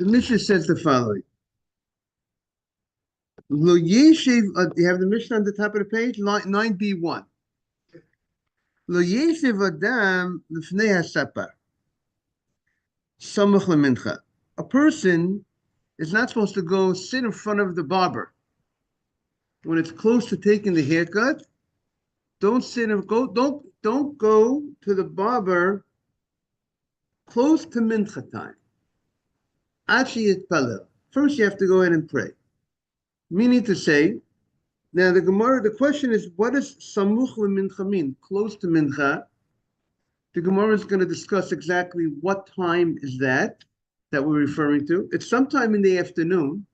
The Mishnah says the following. Lo yeshiv, you have the Mishnah on the top of the page, 9b1. Lo yeshiv adam lifnei hasapar, samach lemincha. A person is not supposed to go sit in front of the barber. When it's close to taking the haircut, don't sit and don't go to the barber close to mincha time. Achi yitpalel. First you have to go ahead and pray. Meaning to say, now the Gemara, the question is, what does samuch lemincha mean? Close to mincha. The Gemara is going to discuss exactly what time is that we're referring to. It's sometime in the afternoon,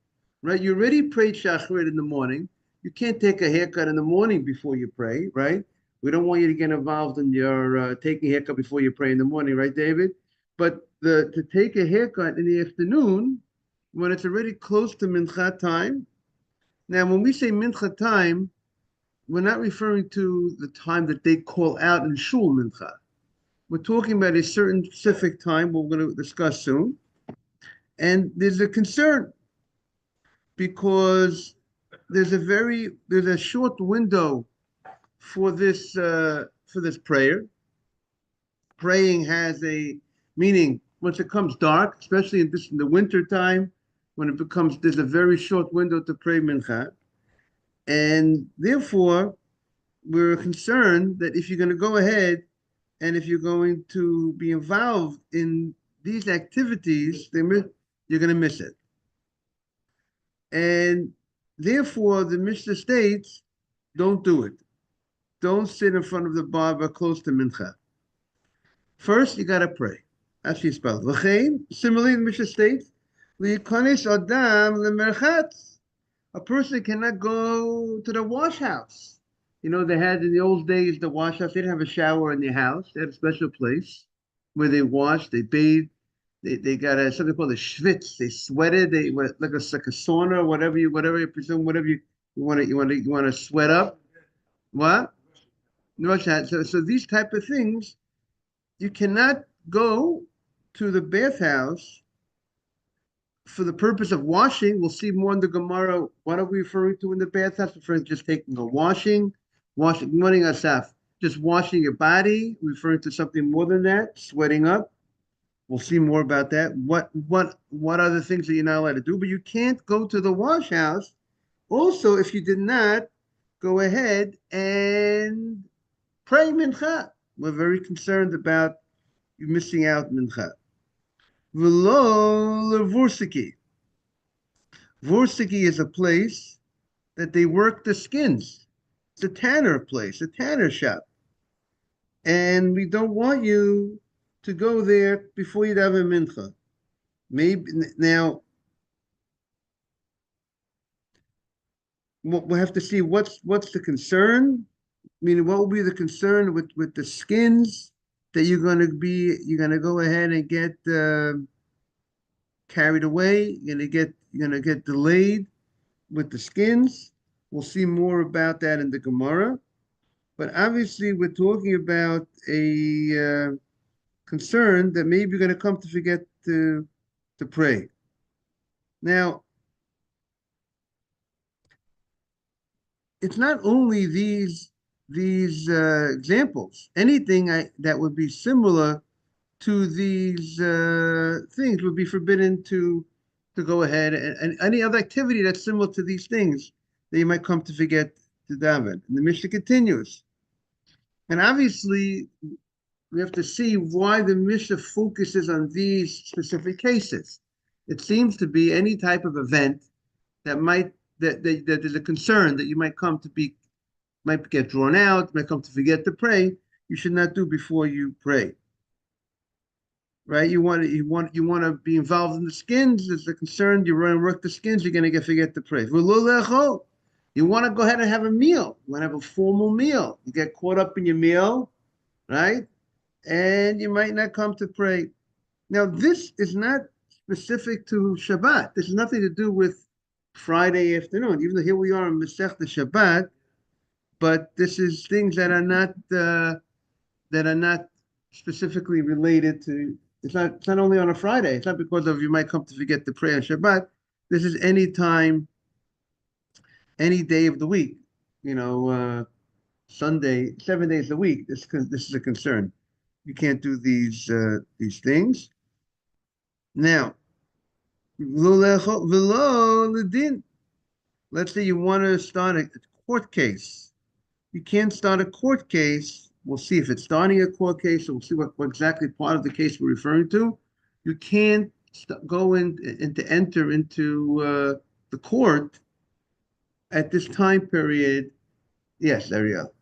right? You already prayed shacharit in the morning. You can't take a haircut in the morning before you pray, right? We don't want you to get involved in your taking a haircut before you pray in the morning, right, David? But to take a haircut in the afternoon, when it's already close to mincha time. Now, when we say mincha time, we're not referring to the time that they call out in shul mincha. We're talking about a certain specific time we're going to discuss soon. And there's a concern because there's a short window for this prayer. Praying has a meaning once it comes dark, especially in the winter time, when there's a very short window to pray mincha. And therefore, we're concerned that if you're going to go ahead and if you're going to be involved in these activities, you're going to miss it. And therefore, the Mishnah states, don't do it. Don't sit in front of the barber close to mincha. First, you got to pray. As she spelled. Similarly, the Mishnah states, adam lemerchatz. A person cannot go to the wash house. You know, they had in the old days the wash house. They didn't have a shower in their house. They had a special place where they washed, they bathed. They got something called a schwitz. They sweated. They were like a sauna, whatever you presume, whatever you want to sweat up. What? So these type of things, you cannot go to the bathhouse for the purpose of washing. We'll see more in the Gemara. What are we referring to in the bathhouse? Referring to just taking a washing. Morning asaf, just washing your body. Referring to something more than that, sweating up. We'll see more about that. What are the things that you're not allowed to do? But you can't go to the wash house. Also, if you did not go ahead and pray mincha, we're very concerned about you missing out mincha. V'lo levursiki. Vursiki is a place that they work the skins. It's a tanner place, a tanner shop. And we don't want you to go there before you have a mincha. Maybe now we'll have to see what's the concern. Meaning, what will be the concern with the skins that you're going to go ahead and get carried away. You're going to get delayed with the skins. We'll see more about that in the Gemara. But obviously, we're talking about a concern that maybe you're going to come to forget to pray. Now, it's not only these examples. Anything that would be similar to these things would be forbidden to go ahead, and any other activity that's similar to these things that you might come to forget to daven. And the Mishnah continues. And obviously, we have to see why the Mishnah focuses on these specific cases. It seems to be any type of event that there's a concern that you might get drawn out, might come to forget to pray. You should not do before you pray. Right? You want to be involved in the skins. There's a concern. You run and work the skins. You're going to forget to pray. You want to go ahead and have a meal. You want to have a formal meal. You get caught up in your meal, right? And you might not come to pray. Now, this is not specific to Shabbat. This has nothing to do with Friday afternoon, even though here we are in Masechta Shabbat. But this is things that are not specifically related to It's not only on a Friday. It's not because of you might come to forget to pray on Shabbat. This is any time, any day of the week. You know, Sunday, 7 days a week. This is a concern. You can't do these things. Now, let's say you want to start a court case. You can't start a court case. We'll see if it's starting a court case. So we'll see what exactly part of the case we're referring to. You can't go in and to enter into the court at this time period. Yes, there you go.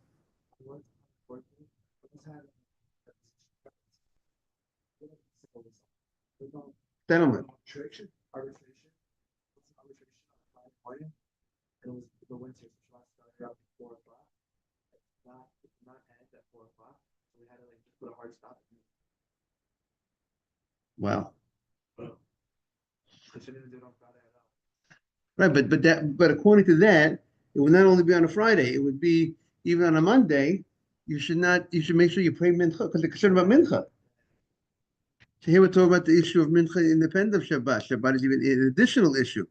Gentlemen. Wow. Right, but according to that, it would not only be on a Friday, it would be even on a Monday. You should make sure you pray mincha because they're concerned about mincha. So here we're talking about the issue of mincha independent of Shabbat. Shabbat is even an additional issue.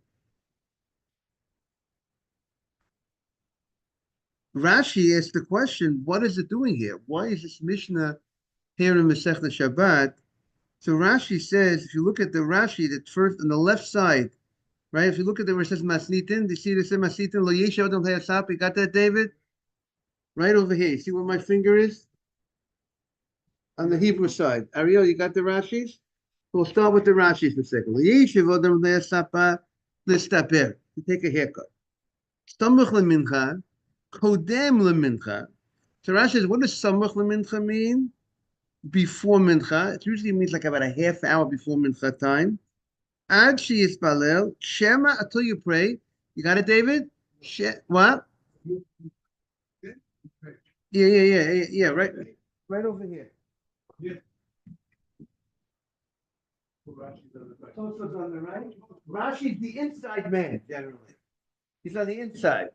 Rashi asks the question, what is it doing here? Why is this Mishnah here in Masechta Shabbat? So Rashi says, if you look at the Rashi, that first on the left side, right? If you look at the where it says Masnitin, do you see the same Masnitin? Lo Yesha Adam Hayasap. You got that, David? Right over here. You see where my finger is? On the Hebrew side. Ariel, you got the Rashis? We'll start with the Rashis for a second. Lo Yesha Adam Hayasap. Let's stop here. You take a haircut. Stamach lemincha, kodem lemincha. So Rashi says, what does samach lemincha mean? Before mincha. It usually means like about a half hour before mincha time. Ad shiyispalel, shema until you pray. You got it, David? What? Yeah. Right over here. Yeah. Tosfos on the right. Rashi's the inside man, generally. He's on the inside.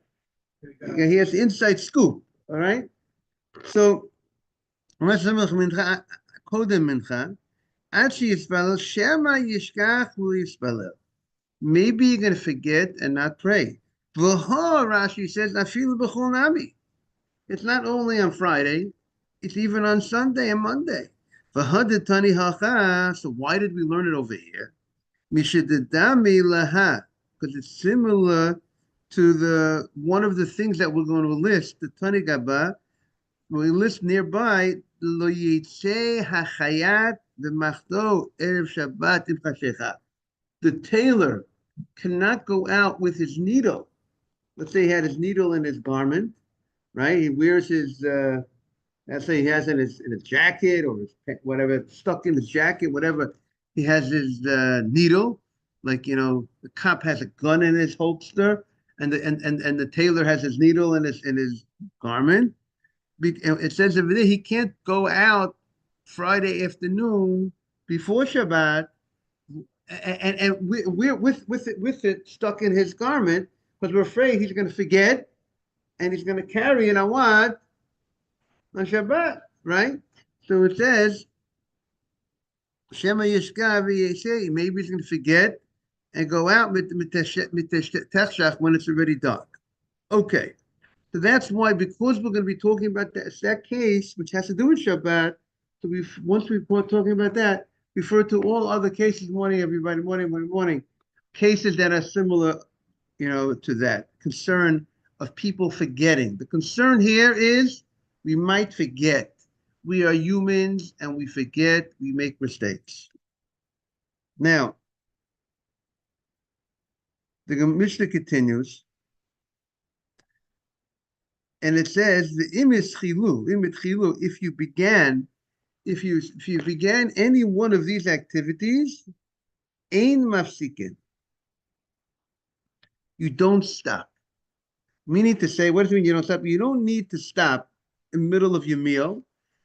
He has the inside scoop. All right. So, kodem mincha. Actually, Yisrael, Shema Yishkach Yisrael. Maybe you're going to forget and not pray. V'ho, Rashi says, Afilu b'chol nami. It's not only on Friday, it's even on Sunday and Monday. V'hadetani hacha. So why did we learn it over here? Mishadedami laha. Because it's similar to the one of the things that we're going to list, the Tani Gaba. We list nearby, Lo Yitzeh hachayat v'machdo erev Shabbat im chashecha. The tailor cannot go out with his needle. Let's say he had his needle in his garment, right? He wears his, let's say he has in his jacket or his whatever, stuck in his jacket, whatever. He has his needle, like the cop has a gun in his holster, and the tailor has his needle in his garment. It says over there he can't go out Friday afternoon before Shabbat and we're with it stuck in his garment because we're afraid he's going to forget and he's going to carry it on what? On Shabbat, right? So it says Shema Yishka v'yeshe. Maybe he's going to forget and go out with Techshach when it's already dark. Okay. So that's why, because we're going to be talking about that case, which has to do with Shabbat, so once we're talking about that, refer to all other cases, morning, everybody, morning, cases that are similar, to that concern of people forgetting. The concern here is we might forget. We are humans and we forget, we make mistakes. Now, the Mishnah continues. And it says the imis chilu, if you began any one of these activities, ein mafsikin, you don't stop. Meaning to say, what does it mean you don't stop? You don't need to stop in the middle of your meal.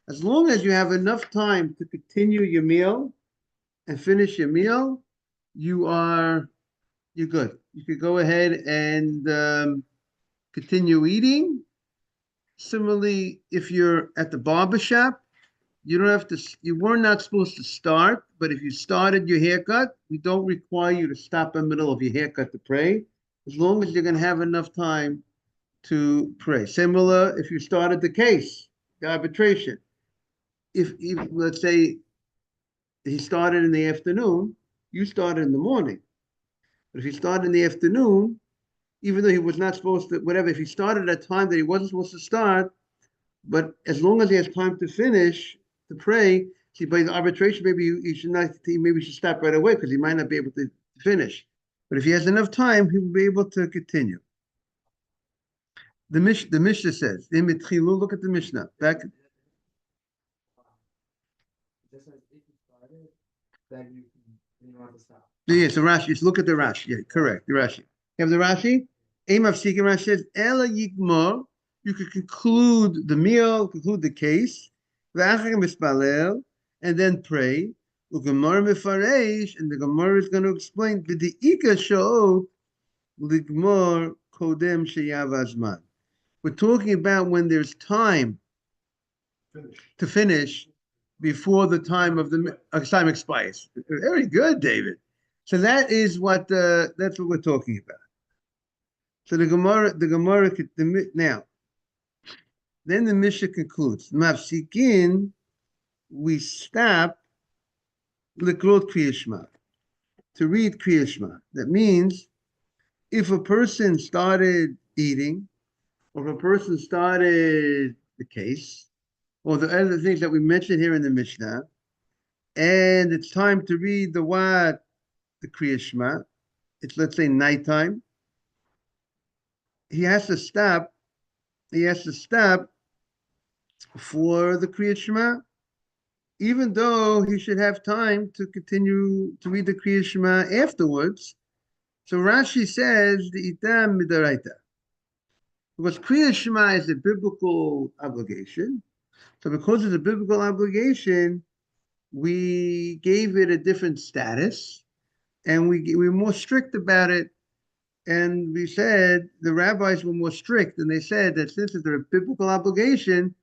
As long as you have enough time to continue your meal and finish your meal, you're good. You could go ahead and continue eating. Similarly, if you're at the barber shop You don't have to. You were not supposed to start, but if you started your haircut, we don't require you to stop in the middle of your haircut to pray, as long as you're going to have enough time to pray. Similar, if you started the case, the arbitration. If let's say he started in the afternoon, you started in the morning. But if he started in the afternoon, even though he was not supposed to, whatever, if he started at a time that he wasn't supposed to start, but as long as he has time to finish, to pray, see, by the arbitration, maybe he should not, maybe he should stop right away because he might not be able to finish. But if he has enough time, he will be able to continue. The Mishnah says, look at the Mishnah. Back. Yeah, so Rashi, just look at the Rashi. Yeah, correct, the Rashi. You have the Rashi? Aim of seeking Rashi says, Ela Yigmor, you could conclude the meal, conclude the case, and then pray. Gemara Mefaresh, and the Gemara is going to explain the Ika Sha'ot Ligmor Kodem Sheyav Azman. We're talking about when there's time to finish before the time of the time expires. Very good, David. So that is what that's what we're talking about. So the Gemara now. Then the Mishnah concludes, Mafsikin, we stop Likrot Kriya Shema, to read Kriya Shema. That means if a person started eating, or if a person started the case, or the other things that we mentioned here in the Mishnah, and it's time to read the Kriya Shema, it's, let's say, nighttime, he has to stop for the Kriya Shema, even though he should have time to continue to read the Kriya Shema afterwards. So Rashi says the itam midaraita, because Kriya Shema is a biblical obligation. So because it's a biblical obligation, we gave it a different status, and we're more strict about it. And we said the rabbis were more strict, and they said that since it's a biblical obligation,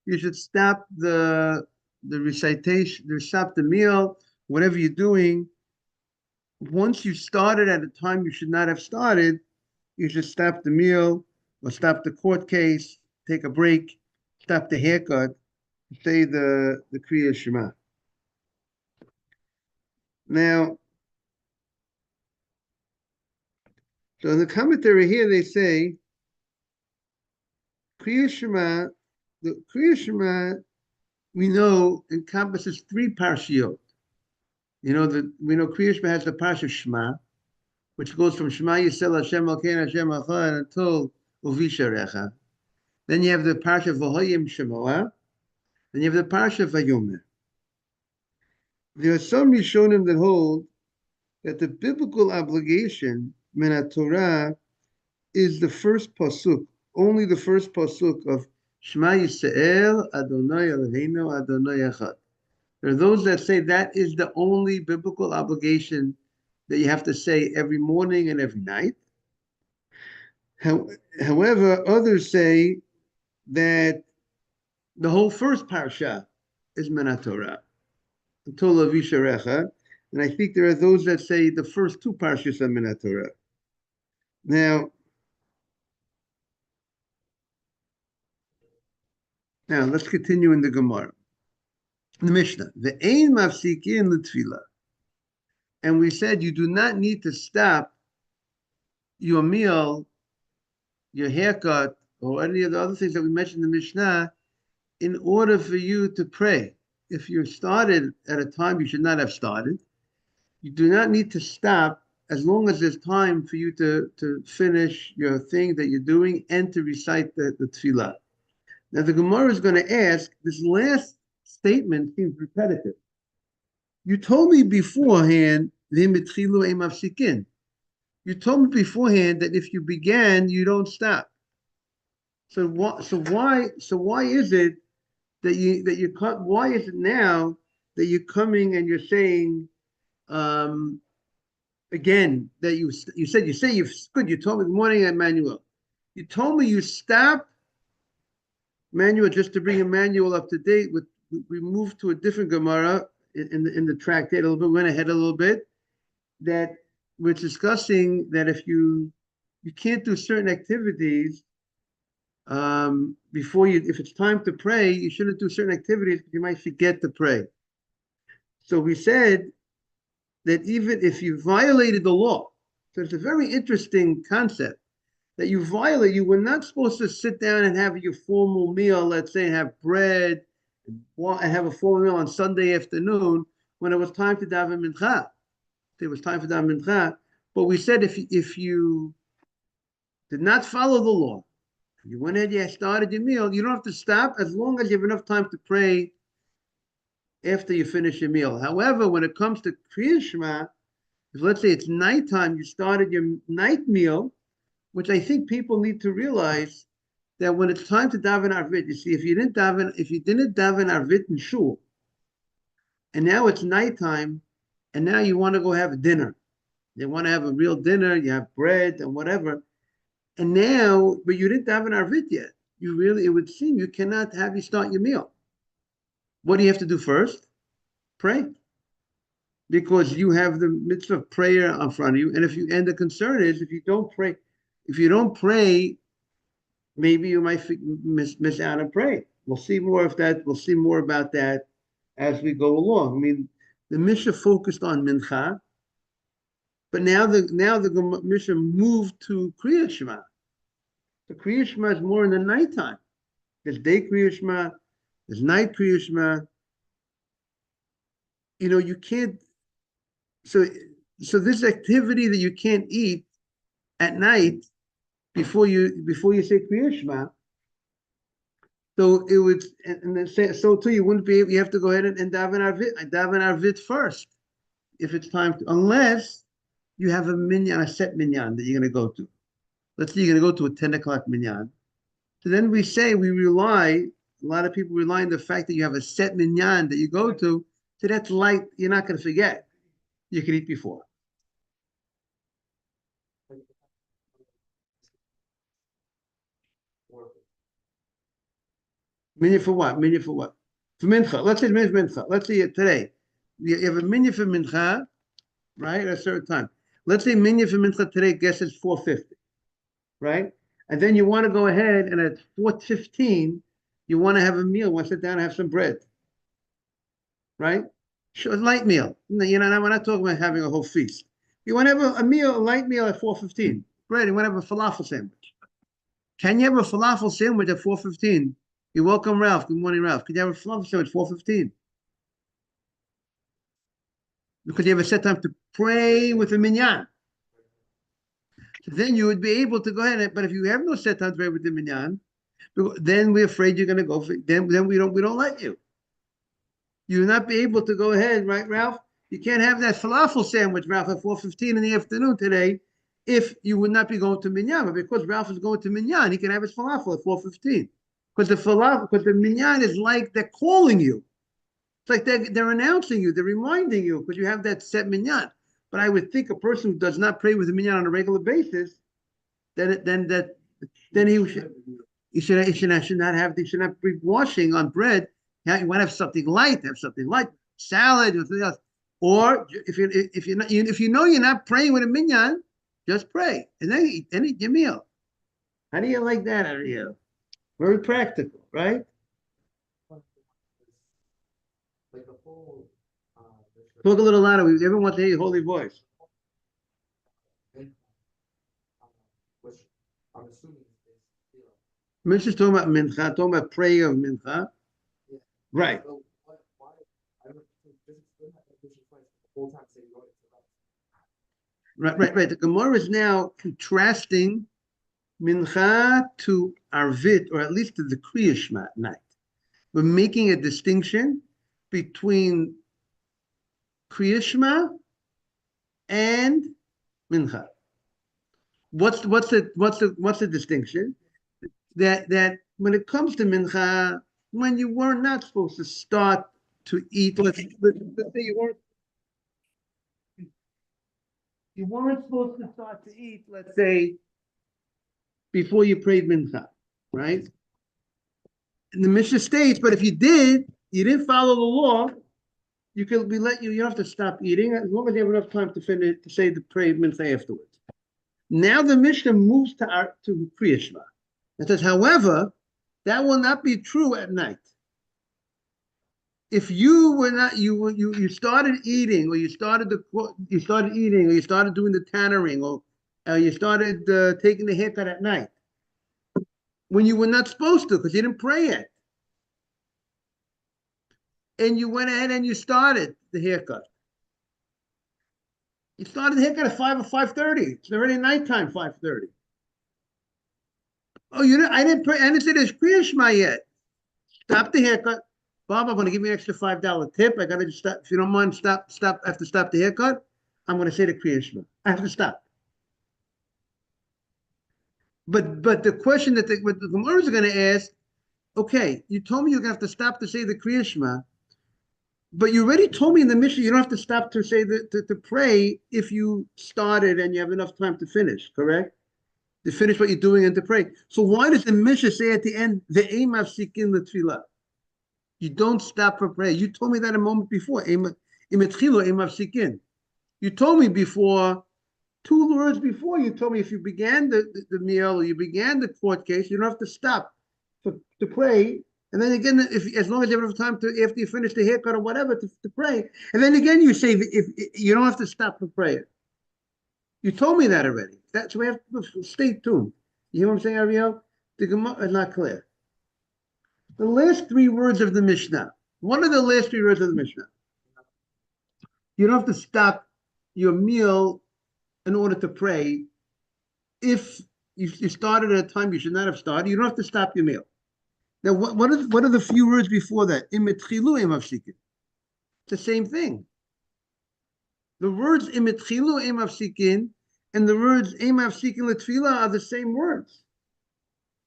you should stop the recitation, stop the meal, whatever you're doing. Once you started at a time you should not have started, you should stop the meal or stop the court case, take a break, stop the haircut, say the Kriya Shema. Now, so in the commentary here they say Kriya Shema, the Kriya Shema we know encompasses 3 parshiot. We know Kriya Shema has the parsha Shema, which goes from Shema Yisrael Hashem Elokeinu Hashem Echad until Uvisharecha. Then you have the parsha V'hoyim Shemoah. Then you have the parsha Vayomer. There are some Rishonim that hold that the biblical obligation min Torah is the first pasuk, only the first pasuk of Shema Yisrael Adonai Eloheinu Adonai Echad. There are those that say that is the only biblical obligation that you have to say every morning and every night. However, others say that the whole first parsha is min Torah until Avisharecha, and I think there are those that say the first 2 parshas are min Torah. Now, let's continue in the Gemara. The Mishnah, the ein mafsikin l'tefillah, and we said you do not need to stop your meal, your haircut, or any of the other things that we mentioned in the Mishnah in order for you to pray. If you started at a time you should not have started, you do not need to stop as long as there's time for you to finish your thing that you're doing and to recite the tefillah. Now the Gemara is going to ask, this last statement seems repetitive. You told me beforehand, you told me beforehand that if you began, you don't stop. So why is it why is it now that you're coming and you're saying again that you said you've good, you told me good morning, Emmanuel. You told me you stopped, Emmanuel, just to bring Emmanuel up to date with we moved to a different Gemara in the tractate a little bit, went ahead a little bit, that we're discussing that if you can't do certain activities before you, if it's time to pray, you shouldn't do certain activities because you might forget to pray. So we said that even if you violated the law, so it's a very interesting concept that you violate. You were not supposed to sit down and have your formal meal, let's say, have bread and have a formal meal on Sunday afternoon when it was time to daven mincha. It was time for daven mincha. But we said if you did not follow the law, you went ahead, you started your meal, you don't have to stop as long as you have enough time to pray after you finish your meal. However, when it comes to Kriya Shema, if let's say it's nighttime, you started your night meal, which I think people need to realize that when it's time to daven arvit, you see, if you didn't daven arvit in shul, and now it's nighttime, and now you want to go have dinner, you want to have a real dinner, you have bread and whatever, and now, but you didn't daven arvit yet. You really, it would seem you cannot have you start your meal. What do you have to do first? Pray. Because you have the mitzvah of prayer in front of you. And the concern is if you don't pray, maybe you might miss out on praying. We'll see more about that as we go along. I mean, the Mishnah focused on mincha, but now the Mishnah moved to Kriya Shema. The Kriya Shema is more in the nighttime. There's day Kriya Shema, there's night Kriya Shema. You can't. So this activity that you can't eat at night before you say Kriya Shema. So it would, and then say, so too, you wouldn't be able. You have to go ahead and daven arvit first, if it's time to, unless you have a set minyan that you're going to go to. Let's say you're going to go to a 10 o'clock minyan. So then a lot of people rely on the fact that you have a set minyan that you go to. So that's light. You're not going to forget. You can eat before. Minyan for what? For mincha. Let's say mincha. Let's say today. You have a minyan for mincha, right? At a certain time. Let's say minyan for mincha today, guess it's 4:50, right? And then you want to go ahead and at 4:15, you want to have a meal, want to sit down and have some bread, right? Sure, light meal. We're not talking about having a whole feast. You want to have a light meal at 4:15. Bread. You want to have a falafel sandwich. Can you have a falafel sandwich at 4:15? You're welcome, Ralph. Good morning, Ralph. Could you have a falafel sandwich at 4:15? Because you have a set time to pray with a minyan. So then you would be able to go ahead. But if you have no set time to pray with the minyan, then we're afraid you're going to go. Then we don't let you. You'll not be able to go ahead, right, Ralph? You can't have that falafel sandwich, Ralph, at 4:15 in the afternoon today, if you would not be going to minyan. But because Ralph is going to minyan, he can have his falafel at 4:15. Because the minyan is like they're calling you. It's like they're announcing you, they're reminding you, because you have that set minyan. But I would think a person who does not pray with the minyan on a regular basis, then he should not be washing on bread. You want to have something light, salad, or something else. Or if you know you're not praying with a minyan, just pray and then eat your meal. How do you like that, Ariel? Very practical, right? Talk a little louder. Everyone wants to hear your holy voice. Mishnah's talking about mincha, talking about prayer of mincha. Right. Right. The Gemara is now contrasting mincha to arvit, or at least to the Kriya Shema night. We're making a distinction between Kriya Shema and mincha. What's the distinction? That when it comes to mincha, when you were not supposed to start to eat, let's say you weren't supposed to start to eat, let's say, before you prayed mincha, right? And the Mishnah states, but if you did, you didn't follow the law, you can be let you don't have to stop eating as long as you have enough time to finish to say the prayer mincha afterwards. Now the Mishnah moves to Kriya Shema. It says, however, that will not be true at night. If you were not you started eating, or you started eating, or you started doing the tannering, or you started taking the haircut at night when you were not supposed to because you didn't pray yet, and you went ahead and you started the haircut. You started the haircut at 5 or 5:30. It's already nighttime, 5:30. Oh, I didn't pray. I didn't say there's Kriya Shema yet. Stop the haircut. Bob, I'm going to give you an extra $5 tip. I got to just stop. If you don't mind, stop. I have to stop the haircut. I'm going to say the Kriya Shema. I have to stop. But the question that the Gemara is going to ask, okay, you told me you're going to have to stop to say the Kriya Shema, but you already told me in the Mishnah you don't have to stop to say to pray if you started and you have enough time to finish, correct? To finish what you're doing and to pray. So why does the Mishnah say at the end, ve'em mafsikin l'tfilah? You don't stop for prayer. You told me that a moment before. You told me before, 2 words before, you told me if you began the meal or you began the court case, you don't have to stop to pray. And then again, as long as you have enough time to, after you finish the haircut or whatever, to pray. And then again, you say if you don't have to stop for prayer. You told me that already. That's why we have to stay tuned. You hear what I'm saying, Ariel? The Gemara is not clear. The last 3 words of the Mishnah. What are the last 3 words of the Mishnah? You don't have to stop your meal in order to pray. If you started at a time you should not have started, you don't have to stop your meal. Now, what are the few words before that? It's the same thing. The words imitchilu emafsikin and the words emafsikin letfila are the same words.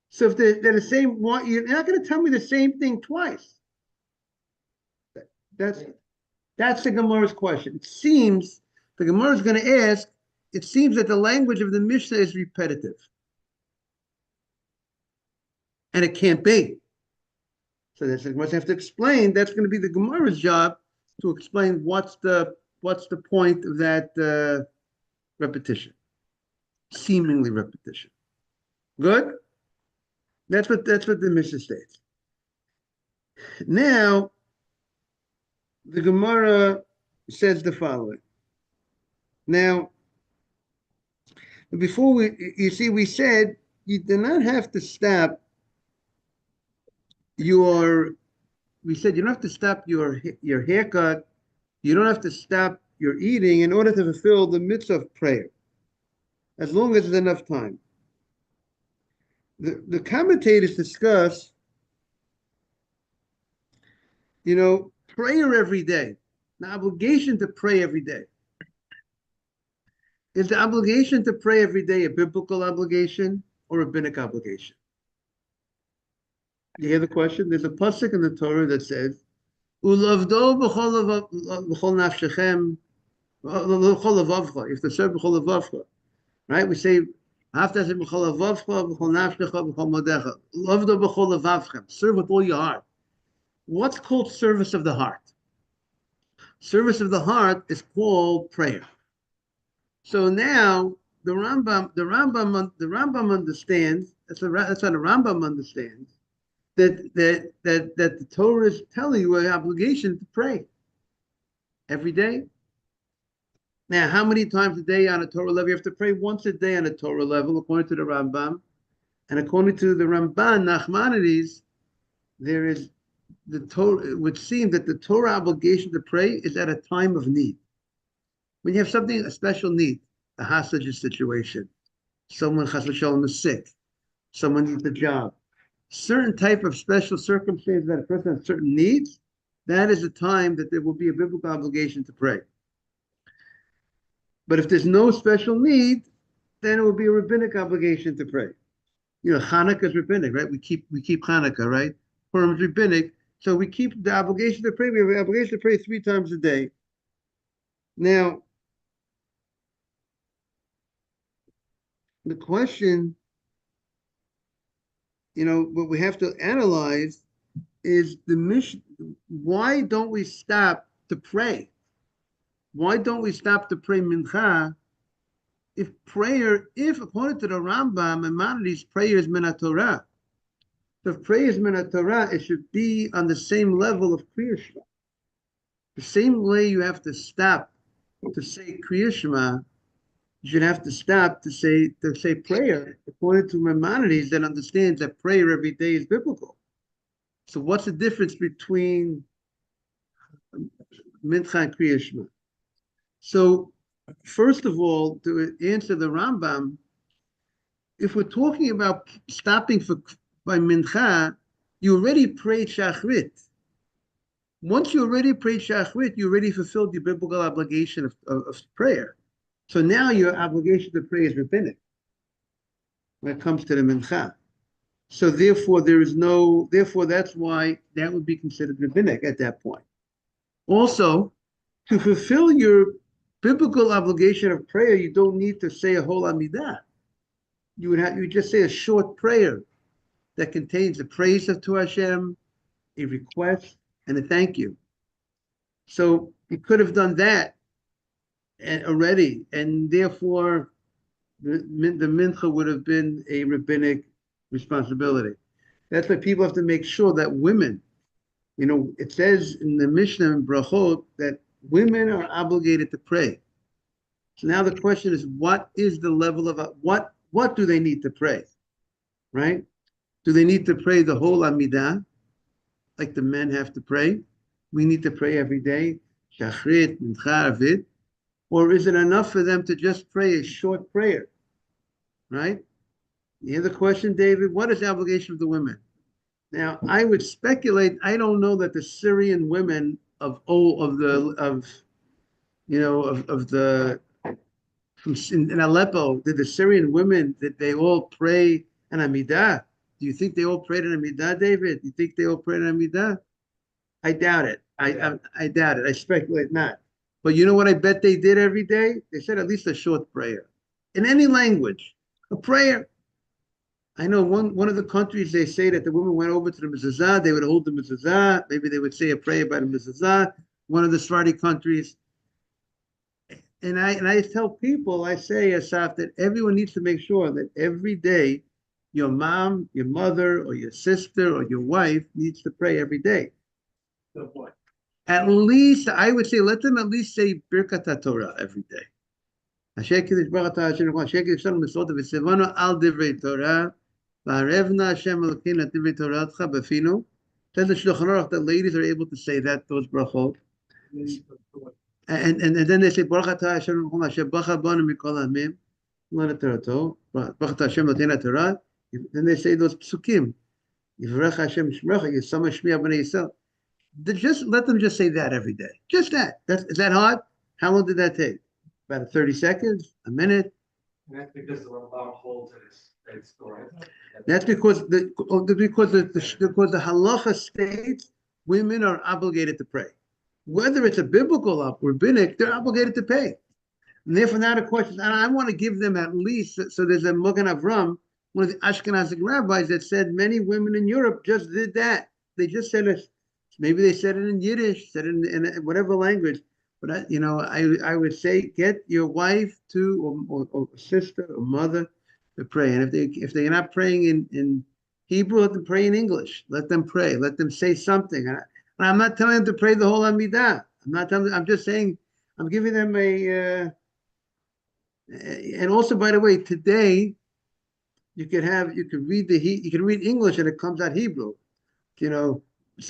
So if they're the same, you're not going to tell me the same thing twice. That's the Gemara's question. It seems the Gemara is going to ask. It seems that the language of the Mishnah is repetitive, and it can't be. So the Gemara have to explain. That's going to be the Gemara's job to explain what's the point of that repetition, seemingly repetition. Good. That's what the Mishnah states. Now, the Gemara says the following. Now, before we said you do not have to stop we said you don't have to stop your haircut, you don't have to stop your eating in order to fulfill the mitzvah of prayer, as long as there's enough time. The commentators discuss, prayer every day, the obligation to pray every day. Is the obligation to pray every day a biblical obligation or a rabbinic obligation? You hear the question? There's a pasuk in the Torah that says, "Ulavdo b'chol nafshechem, b'chol avavcha." If to serve b'chol avavcha, right? We say, "Haftas b'chol avavcha, b'chol nafshecha, b'chol modecha." Lavdo b'chol avavchem. Serve with all your heart. What's called service of the heart? Service of the heart is called prayer. So now the Rambam understands. That's how the Rambam understands that the Torah is telling you an obligation to pray every day. Now, how many times a day on a Torah level? You have to pray once a day on a Torah level, according to the Rambam, and according to the Ramban Nachmanides, there is the Torah. It would seem that the Torah obligation to pray is at a time of need. When you have a special need, a hostage situation, someone chas v'shalom is sick, someone needs a job, certain type of special circumstance that a person has certain needs, that is the time that there will be a biblical obligation to pray. But if there's no special need, then it will be a rabbinic obligation to pray. Hanukkah is rabbinic, right? We keep Hanukkah, right? Purim is rabbinic, so we keep the obligation to pray. We have the obligation to pray 3 times a day. Now, the question, what we have to analyze is the mission. Why don't we stop to pray? Why don't we stop to pray mincha? If according to the Rambam and Maimonides, prayer is min Torah. So if prayer is min Torah, it should be on the same level of Kriya Shema. The same way you have to stop to say Kriya Shema, you should have to stop to say prayer according to Maimonides that understands that prayer every day is biblical. So what's the difference between Mincha and Kriya Shema? So first of all, to answer the Rambam, if we're talking about stopping by Mincha, you already prayed Shachrit. Once you already prayed Shachrit, you already fulfilled your biblical obligation of prayer. So now your obligation to pray is rabbinic when it comes to the Mincha. So therefore, that's why that would be considered rabbinic at that point. Also, to fulfill your biblical obligation of prayer, you don't need to say a whole Amidah. You would just say a short prayer that contains a praise to Hashem, a request, and a thank you. So you could have done that already, and therefore the mincha would have been a rabbinic responsibility. That's why people have to make sure that women, it says in the Mishnah in Brachot that women are obligated to pray. So now the question is, what is the level of what do they need to pray, right? Do they need to pray the whole Amidah, like the men have to pray? We need to pray every day, Shachrit, Mincha, Arvit, or is it enough for them to just pray a short prayer, right? You hear the question, David? What is the obligation of the women? Now, I would speculate. I don't know that the Syrian women in Aleppo, did the Syrian women, did they all pray an Amidah? Do you think they all prayed an Amidah, David? Do you think they all prayed an Amidah? I doubt it. I doubt it. I speculate not. But you know what I bet they did every day? They said at least a short prayer. In any language, a prayer. I know one of the countries, they say that the women went over to the mezuzah, they would hold the mezuzah, maybe they would say a prayer by the mezuzah. One of the Sephardi countries. And I tell people, I say, Asaf, that everyone needs to make sure that every day your mom, your mother, or your sister, or your wife needs to pray every day. Good point. At least, I would say, let them at least say Birkat HaTorah every day. Asher Kiddush Baruch Atah Asher Nechon, Asher Kiddush Shalom Mitzvot V'Sevanu Al Divrei Torah, V'Arevna Hashem Elokeinu At Divrei Toratcha B'Finu. Says the Shulchan Aruch that ladies are able to say those brachot. And then they say Baruch Atah Asher Nechon, Asher Bacha Banu Mikol Hamim, Lana Torato, Baruch Atah Hashem Elokeinu Torah. Then they say those psukim. Yivrech Hashem Shmecha, Yisama Shmiya B'nei Yisrael. Just let them just say that every day. Just that. Is that hard? How long did that take? About 30 seconds? A minute? And that's because the Rambam holds in his story. That's because the halacha states women are obligated to pray. Whether it's a biblical or rabbinic, they're obligated to pay. And therefore now the question is, and I want to give them at least, so there's a Magen Avram, one of the Ashkenazic rabbis that said many women in Europe just did that. They just said it. Maybe they said it in Yiddish, said it in whatever language. But I would say get your wife or sister or mother to pray. And if they're not praying in Hebrew, let them pray in English. Let them pray. Let them say something. And I'm not telling them to pray the whole Amidah. I'm not telling them. I'm just saying I'm giving them a. And also, by the way, today you can read English and it comes out Hebrew.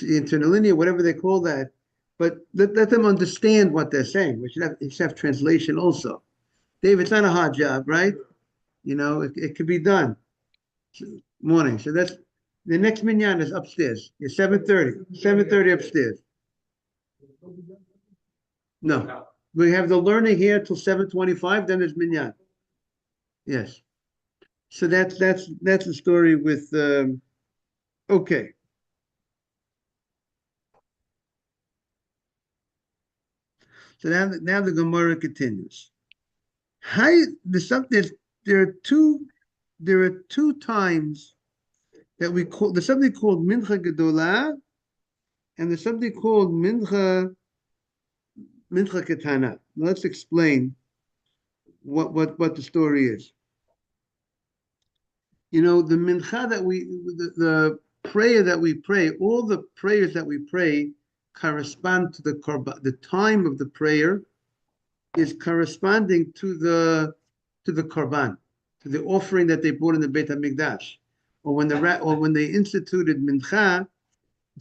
Interlinear, whatever they call that, but let them understand what they're saying. We should have translation also. Dave, it's not a hard job, right? It could be done. Morning. So that's the next minyan is upstairs. It's 7:30 upstairs. No, we have the learning here till 7:25. Then there's minyan. Yes. So that's the story with. Okay. So now the Gemara continues. There are two times that we call. There's something called Mincha Gedolah and there's something called mincha ketana. Let's explain what the story is. You know, the mincha that the prayer that we pray, all the prayers that we pray correspond to the korban. The time of the prayer is corresponding to the korban, to the offering that they brought in the Beit Hamikdash, or when they instituted mincha.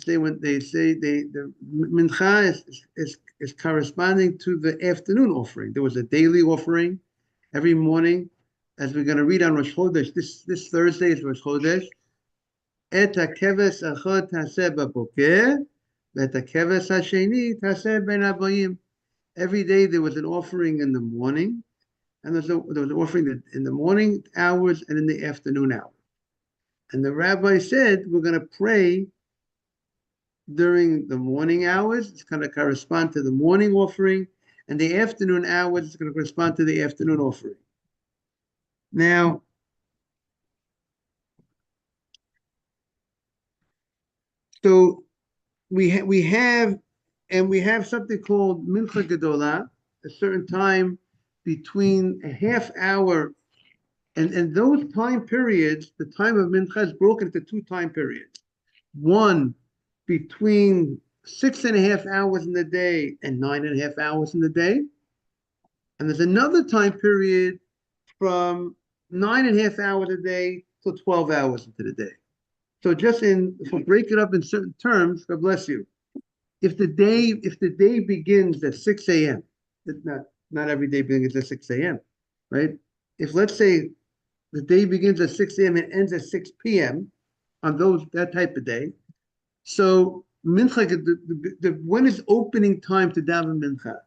When they say the mincha is corresponding to the afternoon offering. There was a daily offering every morning, as we're going to read on Rosh Chodesh. This Thursday is Rosh Chodesh. Et hakeves achot taseh baboker, et hakeves hasheni taseh ben habayim. Every day there was an offering in the morning, and there was an offering in the morning hours and in the afternoon hours. And the rabbi said, we're going to pray during the morning hours. It's going to correspond to the morning offering, and the afternoon hours is going to correspond to the afternoon offering. Now, so we have something called mincha gedola, a certain time between a half hour, and those time periods, the time of mincha is broken into two time periods. One between 6.5 hours in the day and 9.5 hours in the day. And there's another time period from 9.5 hours a day to 12 hours into the day. So if we break it up in certain terms, God bless you. If the day begins at 6 a.m., not every day begins at 6 a.m., right? If let's say the day begins at 6 a.m. and ends at 6 p.m. on that type of day, so mincha, when is opening time to daven mincha?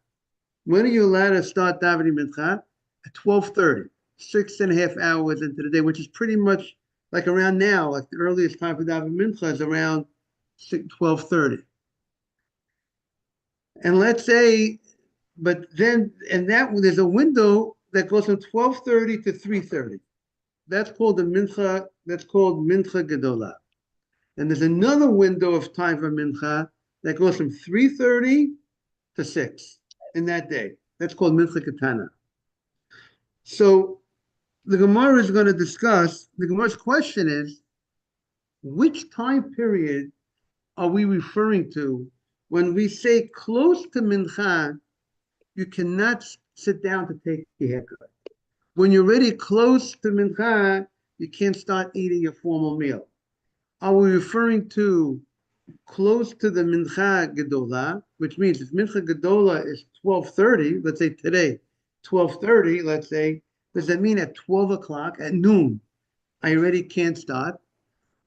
When are you allowed to start davening mincha? At 12:30, 6.5 hours into the day, which is pretty much like around now. Like the earliest time for davening mincha is around 12:30. And let's say, but then, there's a window that goes from 12:30 to 3:30. That's called mincha gedola. And there's another window of time for mincha that goes from 3:30 to 6 in that day. That's called mincha ketana. So the Gemara is going to discuss, the Gemara's question is, which time period are we referring to when we say close to mincha, you cannot sit down to take your haircut. When you're already close to mincha, you can't start eating a formal meal. Are we referring to close to the mincha gedola, which means if mincha gedola is 12:30, let's say today, 12:30, let's say, does that mean at 12 o'clock, at noon, I already can't start?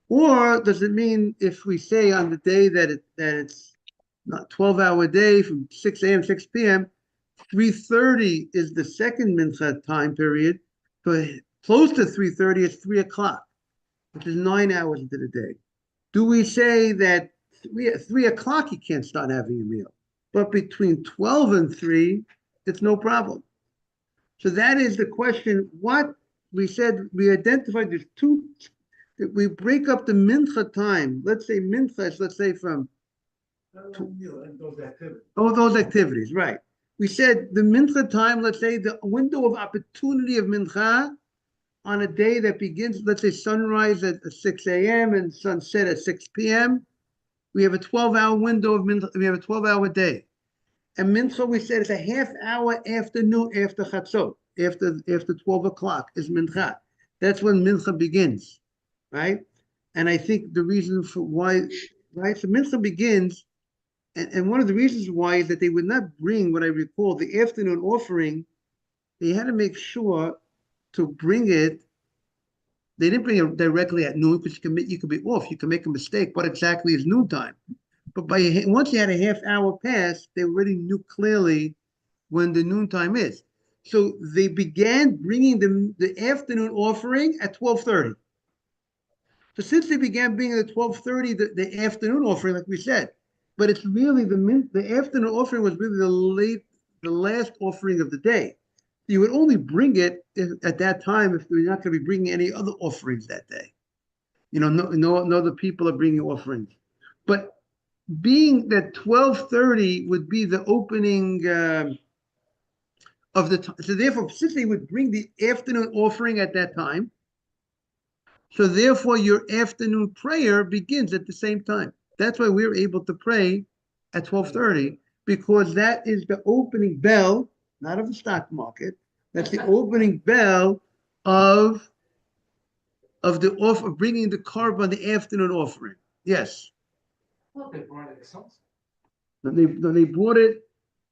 Or does it mean if we say on the day that it's not 12-hour day from 6 a.m., 6 p.m., 3:30 is the second mincha time period, but close to 3:30, it's 3 o'clock, which is 9 hours into the day. Do we say that 3 o'clock you can't start having a meal, but between 12 and 3, it's no problem? So that is the question. What we said, we identified there's two, we break up the mincha time. Let's say mincha is, let's say from those activities, right? We said the mincha time, let's say the window of opportunity of mincha on a day that begins, let's say sunrise at 6 a.m. and sunset at 6 p.m. We have a 12-hour window of mincha, we have a 12-hour day. And mincha, we said, is a half hour afternoon after chatzot, after 12 o'clock is mincha. That's when mincha begins, right? And I think the reason for why, right? So mincha begins, and one of the reasons why is that they would not bring, what I recall, the afternoon offering. They had to make sure to bring it. They didn't bring it directly at noon because you could be off. You can make a mistake. What exactly is noontime? But once you had a half hour pass, they already knew clearly when the noontime is. So they began bringing the afternoon offering at 12:30. So since they began bringing at 12:30, the afternoon offering, like we said, but it's really the afternoon offering was really the last offering of the day. You would only bring it at that time if you're not going to be bringing any other offerings that day. No other people are bringing offerings. But being that 12:30 would be the opening of the time, so therefore, since they would bring the afternoon offering at that time, so therefore your afternoon prayer begins at the same time. That's why we're able to pray at 12:30, because that is the opening bell, not of the stock market. That's the opening bell of the off of bringing the korban, the afternoon offering. Yes. Well, they brought it to sunset. They brought it.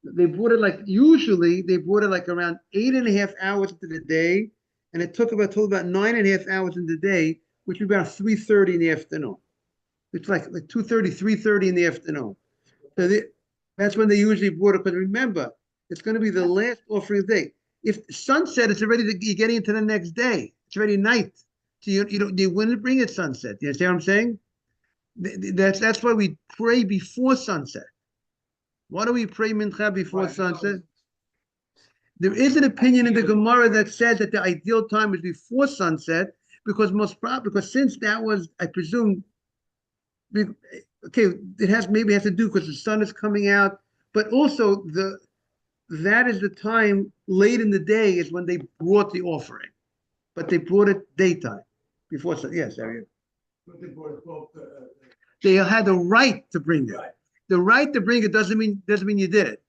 They brought it like usually they brought it like around 8.5 hours into the day, and it took about 9.5 hours in the day, which would be about 3:30 in the afternoon. It's like 2:30, 3:30 in the afternoon. So that's when they usually brought it. Because remember, it's going to be the last offering day. If sunset, it's already you're getting into the next day. It's already night. So you wouldn't bring it sunset. You understand what I'm saying? That's why we pray before sunset. Why do we pray mincha before sunset? There is an opinion in the Gemara that says that the ideal time is before sunset, because because since that was, I presume, okay, it has to do because the sun is coming out, but also that is the time late in the day is when they brought the offering, but they brought it daytime before sun. Yes, Ariel. But they brought it both. They had the right to bring it. Right. The right to bring it doesn't mean you did it.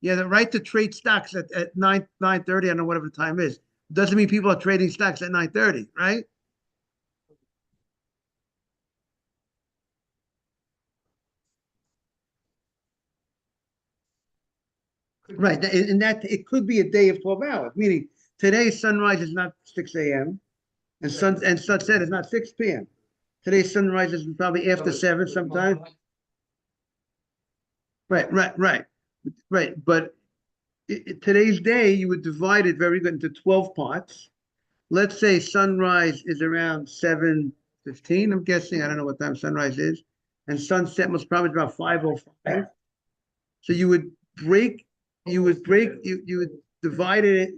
You have the right to trade stocks at 9:30. I don't know whatever the time is. Doesn't mean people are trading stocks at 9:30, right? Right, and that it could be a day of 12 hours. Meaning today's sunrise is not 6 a.m. and sunset is not 6 p.m. Today's sunrise is probably after 7 sometime. Right. But today's day, you would divide it very good into 12 parts. Let's say sunrise is around 7:15, I'm guessing. I don't know what time sunrise is. And sunset was probably about 5:05. So you would divide it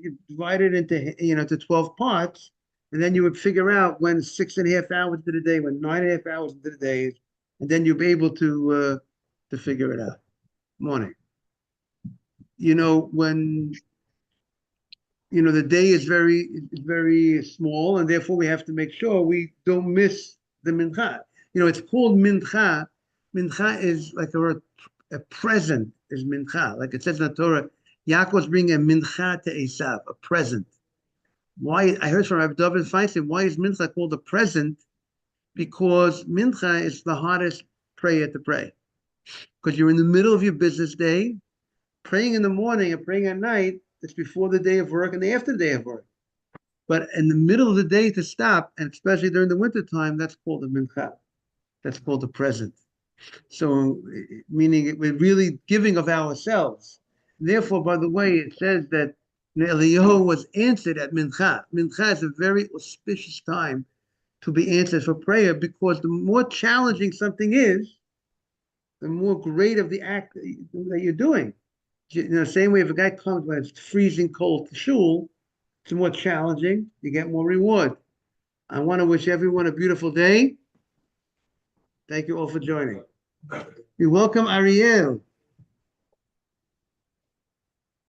into to 12 parts, and then you would figure out when 6.5 hours to the day, when 9.5 hours to the day, and then you'll be able to figure it out. Morning. When the day is very small, and therefore we have to make sure we don't miss the mincha. It's called mincha. Mincha is like a present is mincha. Like it says in the Torah, Yaakov's bringing a mincha to Esav, a present. Why? I heard from Rabbi David Feinstein, why is mincha called a present? Because mincha is the hardest prayer to pray. Because you're in the middle of your business day, praying in the morning and praying at night, it's before the day of work and after the day of work. But in the middle of the day to stop, and especially during the winter time, that's called the mincha. That's called the present. So, meaning we're really giving of ourselves. Therefore, by the way, it says that Eliyahu was answered at mincha. Mincha is a very auspicious time to be answered for prayer, because the more challenging something is, the more great of the act that you're doing. Same way if a guy comes when it's freezing cold to shul, it's more challenging, you get more reward. I want to wish everyone a beautiful day. Thank you all for joining. You're welcome, Ariel.